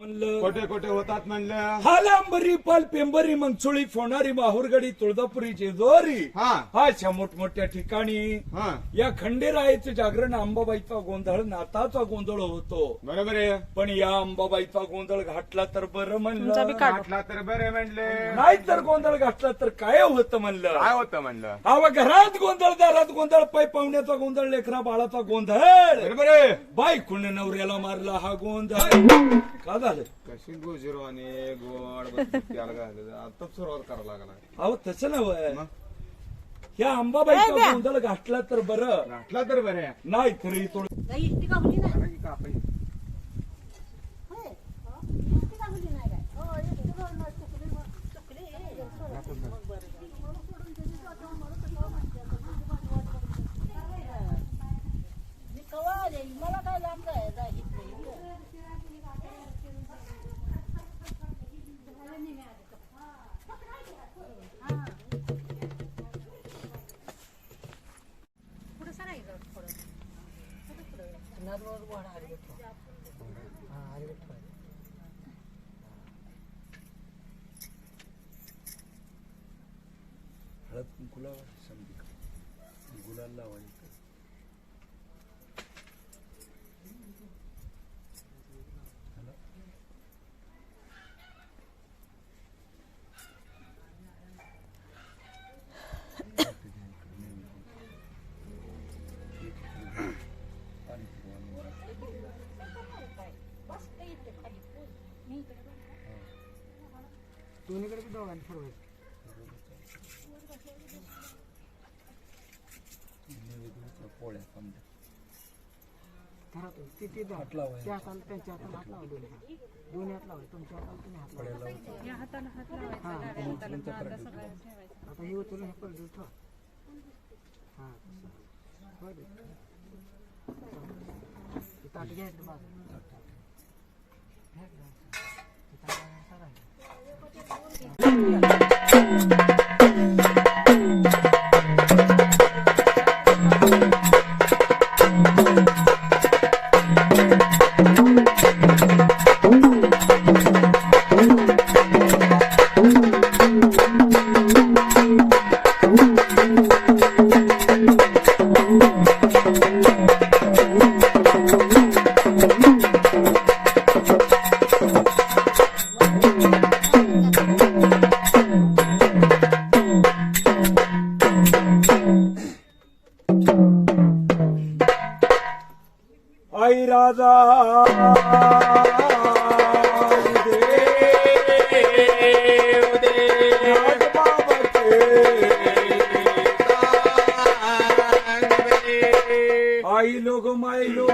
कोठे कोठे होतात म्हणलं. हालांबरी पाल पेंबरी मंगचुळी फोणारी माहुरगडी तुळजापुरी जेजोरी हा अशा मोठमोठ्या ठिकाणी हा या खंडेरायाचं जागरण अंबाबाईचा गोंधळ नाताचा गोंधळ होतो. बरोबर आहे. पण या अंबाबाईचा गोंधळ घातला तर बरं म्हणलं, म्हटला तर बरे म्हणले. नाही तर गोंधळ घातला तर काय होतं म्हणलं. काय होतं म्हणलं. अव घरात गोंधळ, दारात गोंधळ, पै पाहुण्याचा गोंधळ, लेकरा बाळाचा गोंधळ, बरोबर आहे. बायकोने नवऱ्याला मारला हा गोंधळ. का झालं? कशी गोजिरो आणि गोड आता सुरुवात करावं लागला. अहो तसं नव्हे, मग? या अंबाबाईचा गोंधळ घातला तर बरं, घातला तर बरे. नाही तरी तो मला काय लागतंय हळद कुंकुला गुलाल लावायचं. दोन्हीकडे दोघांनी ठरवायचं. पोळ्या समजा घरातून किती हात लावायचे. त्या हाताला त्यांच्या हाताला हात लावा. दोन्ही हात लावायचे. तुमच्या हाताला तुम्ही हात लावायचे. या हाताला हात लावायचा, डाव्या हाताला आता सगळं ठेवायचं. आता हे उचलून हे पडलं ठेवा. हा ताट घ्यायचं बाजूला. आई राजा आई लोग माई लोग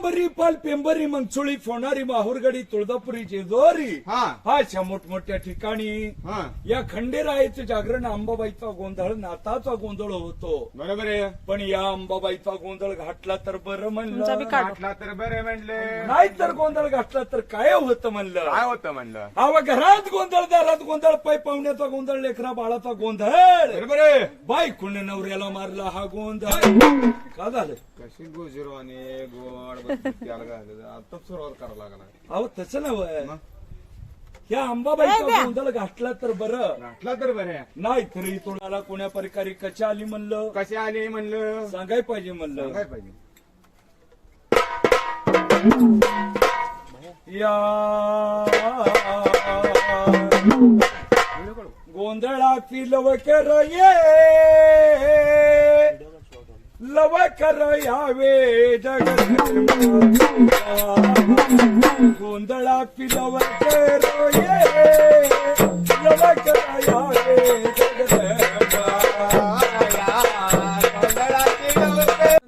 अंबरी पाल पेंबरी मंगसुळी फोनारी माहुरगडी तुळजापुरी जेजोरी हा अशा मोठमोठ्या ठिकाणी हा या खंडेरायाचे जागरण अंबाबाईचा गोंधळ नाताचा गोंधळ होतो. बरोबर आहे. पण या अंबाबाईचा गोंधळ घातला तर बरं तुमचा म्हणलं, बी काढ. म्हटला तर बरे म्हणले. नाही तर गोंधळ घातला तर काय होतं म्हणलं. काय होतं म्हणलं. अव घरात गोंधळ, दारात गोंधळ, पै पाहुण्याचा गोंधळ, लेकरा बाळाचा गोंधळ, बरोबर आहे. बायकोने नवऱ्याला मारला हा गोंधळ. का झालं? कशी गुजरो आणि गोड बसती त्याला घालायचं. आताच सुरुवात करावं लागणार. अहो तसं नव्हे, मग या अंबाबाईचा गोंधळ घातला तर बरं, म्हटला तर बरे. नाही तरी तोंडाला कोण्या प्रकारे कशी आली म्हणलं, कसे आले म्हणलं. सांगाय पाहिजे म्हणलं. काय पाहिजे. या गोंधळाची लवकर ये, लवकर यावे जगदंबा. गोंधळाची लवकर ये, लवकर यावे जगदंबा.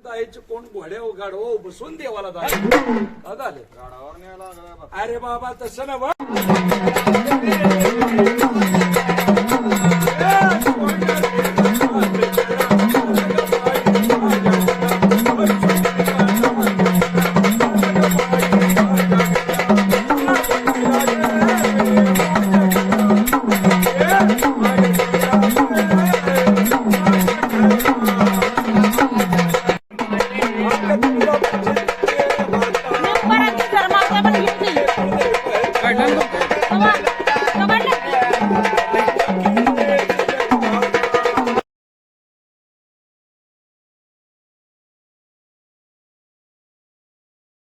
जायचं कोण घोड्यावर गाडवा बसून देवाला जायचं. का झालं? गाडावर न्यायला लागला. अरे बाबा तसं ना